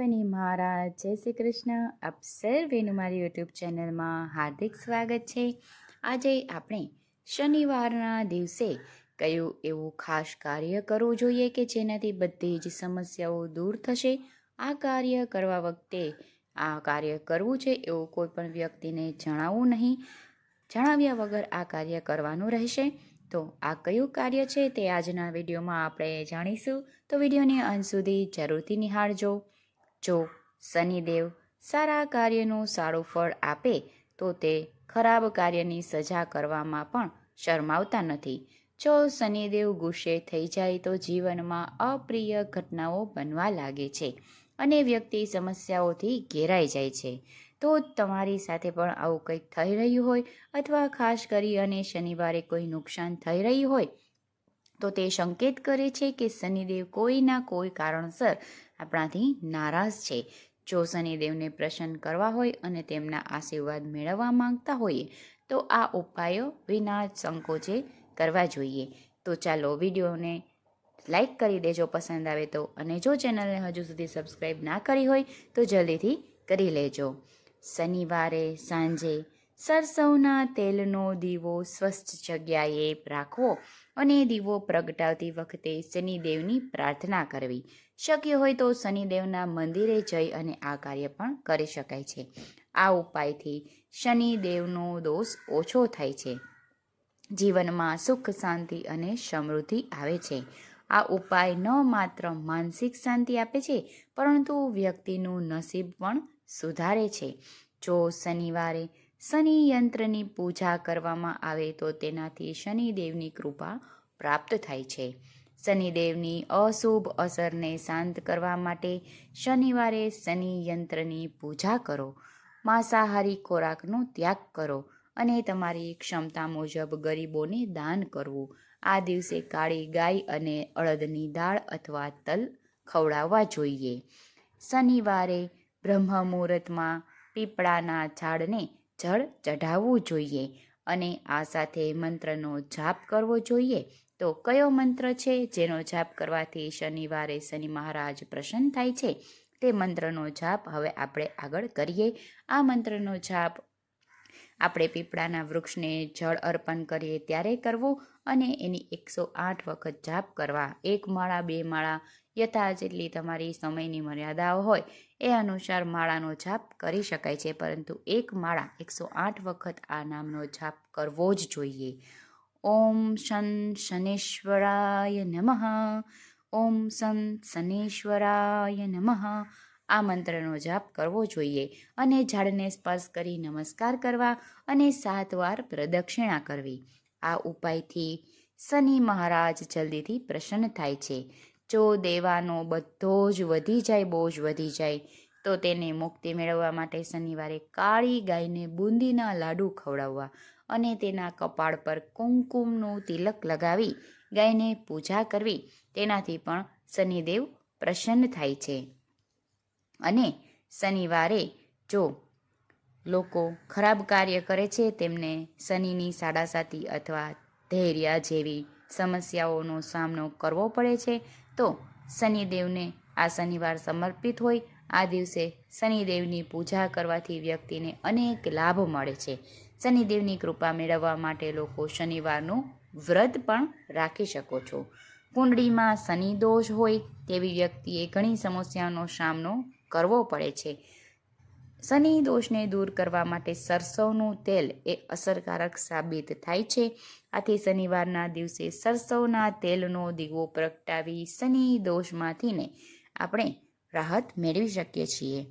શનિ મહારાજ જય શ્રી કૃષ્ણ. આપ સર્વેનું મારી યુટ્યુબ ચેનલમાં હાર્દિક સ્વાગત છે. આજે આપણે શનિવારના દિવસે કયું એવું ખાસ કાર્ય કરવું જોઈએ કે જેનાથી બધી જ સમસ્યાઓ દૂર થશે. આ કાર્ય કરવા વખતે આ કાર્ય કરવું છે એવું કોઈ પણ વ્યક્તિને જણાવવું નહીં. જણાવ્યા વગર આ કાર્ય કરવાનું રહેશે. તો આ કયું કાર્ય છે તે આજના વિડીયોમાં આપણે જાણીશું. તો વિડીયોની અંત સુધી જરૂરથી નિહાળજો. જો શનિદેવ સારા કાર્યનું સારું ફળ આપે તો તે ખરાબ કાર્યની સજા કરવામાં પણ શરમાવતા નથી. જો શનિદેવ ગુસ્સે થઈ જાય તો જીવનમાં અપ્રિય ઘટનાઓ બનવા લાગે છે અને વ્યક્તિ સમસ્યાઓથી ઘેરાઈ જાય છે. તો તમારી સાથે પણ આવું કંઈક થઈ રહ્યું હોય અથવા ખાસ કરી અને શનિવારે કોઈ નુકસાન થઈ રહ્યું હોય તો તે સંકેત કરે છે કે શનિદેવ કોઈના કોઈ કારણસર આપણાથી નારાજ છે. જો શનિદેવને પ્રસન્ન કરવા હોય અને તેમના આશીર્વાદ મેળવવા માંગતા હોઈએ તો આ ઉપાયો વિના સંકોચે કરવા જોઈએ. તો ચાલો વિડીયોને લાઈક કરી દેજો પસંદ આવે તો, અને જો ચેનલને હજુ સુધી સબસ્ક્રાઈબ ના કરી હોય તો જલ્દીથી કરી લેજો. શનિવારે સાંજે સરસવના તેલનો દીવો સ્વસ્થ જગ્યાએ રાખવો અને દીવો પ્રગટાવતી વખતે શનિદેવની પ્રાર્થના કરવી. શક્ય હોય તો શનિદેવના મંદિરે જઈ અને આ કાર્ય પણ કરી શકાય છે. આ ઉપાયથી શનિદેવનો દોષ ઓછો થાય છે. જીવનમાં સુખ, શાંતિ અને સમૃદ્ધિ આવે છે. આ ઉપાય ન માત્ર માનસિક શાંતિ આપે છે પરંતુ વ્યક્તિનું નસીબ પણ સુધારે છે. જો શનિવારે શનિ યંત્રની પૂજા કરવામાં આવે તો તેનાથી શનિદેવની કૃપા પ્રાપ્ત થાય છે. શનિદેવની અશુભ અસરને શાંત કરવા માટે શનિવારે શનિ યંત્રની પૂજા કરો. માંસાહારી ખોરાકનો ત્યાગ કરો અને તમારી ક્ષમતા મુજબ ગરીબોને દાન કરવું. આ દિવસે કાળી ગાય અને અડદની દાળ અથવા તલ ખવડાવવા જોઈએ. શનિવારે બ્રહ્મ મુહૂર્તમાં પીપળાના ઝાડને જળ ચઢાવવું જોઈએ અને આ સાથે મંત્રનો જાપ કરવો જોઈએ. તો કયો મંત્ર છે જેનો જાપ કરવાથી શનિવારે શનિ મહારાજ પ્રસન્ન થાય છે તે મંત્રનો જાપ હવે આપણે આગળ કરીએ. આ મંત્રનો જાપ આપણે પીપળાના વૃક્ષને જળ અર્પણ કરીએ ત્યારે કરવો અને એની 108 વખત જાપ કરવા. 1 માળા 2 માળા યથા જેટલી તમારી સમયની મર્યાદાઓ હોય એ અનુસાર માળાનો જાપ કરી શકાય છે, પરંતુ 1 માળા 108 વખત આ નામનો જાપ કરવો જ જોઈએ. ઓમ શનેશ્વરાય નમઃ. ઓમ શનેશ્વરાય નમઃ. આ મંત્રનો જાપ કરવો જોઈએ અને ઝાડને સ્પર્શ કરી નમસ્કાર કરવા અને 7 વાર પ્રદક્ષિણા કરવી. આ ઉપાયથી શનિ મહારાજ જલ્દીથી પ્રસન્ન થાય છે. જો દેવાનો બધો જ વધી જાય, બોજ વધી જાય, તો તેને મુક્તિ મેળવવા માટે શનિવારે કાળી ગાયને બુંદીના લાડુ ખવડાવવા અને તેના કપાળ પર કુમકુમનું તિલક લગાવી ગાયને પૂજા કરવી. તેનાથી પણ શનિદેવ પ્રસન્ન થાય છે. અને શનિવારે જો લોકો ખરાબ કાર્ય કરે છે તેમને શનિની સાડાસાતી અથવા ધૈર્ય જેવી સમસ્યાઓનો સામનો કરવો પડે છે, તો શનિદેવને આ શનિવાર સમર્પિત હોય. આ દિવસે શનિદેવની પૂજા કરવાથી વ્યક્તિને અનેક લાભ મળે છે. શનિદેવની કૃપા મેળવવા માટે લોકો શનિવારનું વ્રત પણ રાખી શકો છો. કુંડળીમાં શનિ દોષ હોય તેવી વ્યક્તિએ ઘણી સમસ્યાનો સામનો કરવો પડે છે. શનિ દોષને દૂર કરવા માટે સરસવનું તેલ એ અસરકારક સાબિત થાય છે. આથી શનિવારના દિવસે સરસવના તેલનો દીવો પ્રગટાવી શનિ દોષમાંથીને આપણે રાહત મેળવી શકીએ છીએ.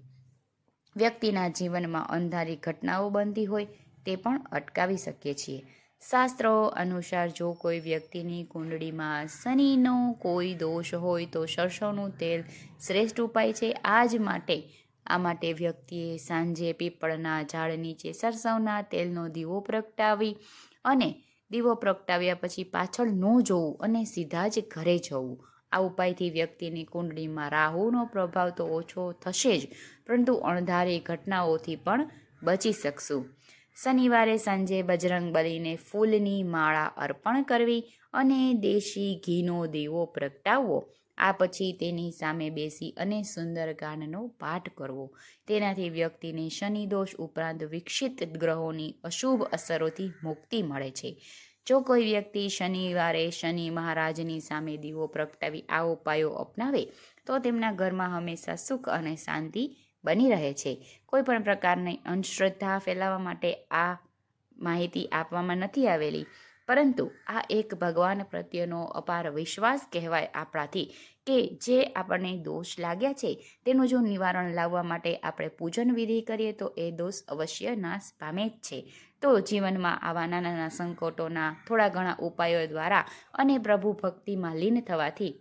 વ્યક્તિના જીવનમાં અંધારી ઘટનાઓ બનતી હોય તે પણ અટકાવી શકીએ છીએ. શાસ્ત્રો અનુસાર જો કોઈ વ્યક્તિની કુંડળીમાં શનિનો કોઈ દોષ હોય તો સરસવનું તેલ શ્રેષ્ઠ ઉપાય છે. આ માટે વ્યક્તિએ સાંજે પીપળના ઝાડ નીચે સરસવના તેલનો દીવો પ્રગટાવી અને દીવો પ્રગટાવ્યા પછી પાછળ ન જોવું અને સીધા જ ઘરે જવું. આ ઉપાયથી વ્યક્તિની કુંડળીમાં રાહુનો પ્રભાવ તો ઓછો થશે જ, પરંતુ અણધારી ઘટનાઓથી પણ બચી શકશું. શનિવારે સાંજે બજરંગબલીને ફૂલની માળા અર્પણ કરવી અને દેશી ઘીનો દીવો પ્રગટાવવો આ પછી તેની સામે બેસી અને સુંદરકાંડનો પાઠ કરવો. તેનાથી વ્યક્તિને શનિ દોષ ઉપરાંત વિકસિત ગ્રહોની અશુભ અસરોથી મુક્તિ મળે છે. જો કોઈ વ્યક્તિ શનિવારે શનિ મહારાજની સામે દીવો પ્રગટાવી આ ઉપાયો અપનાવે તો તેમના ઘરમાં હંમેશા સુખ અને શાંતિ બની રહે છે. કોઈ પણ પ્રકારની અંધશ્રદ્ધા ફેલાવવા માટે આ માહિતી આપવામાં નથી આવેલી, પરંતુ આ એક ભગવાન પ્રત્યેનો અપાર વિશ્વાસ કહેવાય આપણાથી, કે જે આપણને દોષ લાગ્યા છે તેનું જો નિવારણ લાવવા માટે આપણે પૂજન વિધિ કરીએ તો એ દોષ અવશ્ય નાશ પામે જ છે. તો જીવનમાં આવા નાના નાના સંકટોના થોડા ઘણા ઉપાયો દ્વારા અને પ્રભુ ભક્તિમાં લીન થવાથી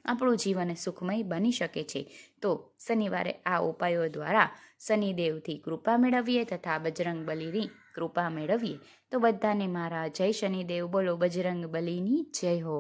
આપણું જીવન સુખમય બની શકે છે. તો શનિવારે આ ઉપાયો દ્વારા શનિદેવથી કૃપા મેળવીએ તથા બજરંગ બલીની કૃપા મેળવીએ. તો બધાને મારા જય શનિદેવ. બોલો બજરંગ બલીની જય હો.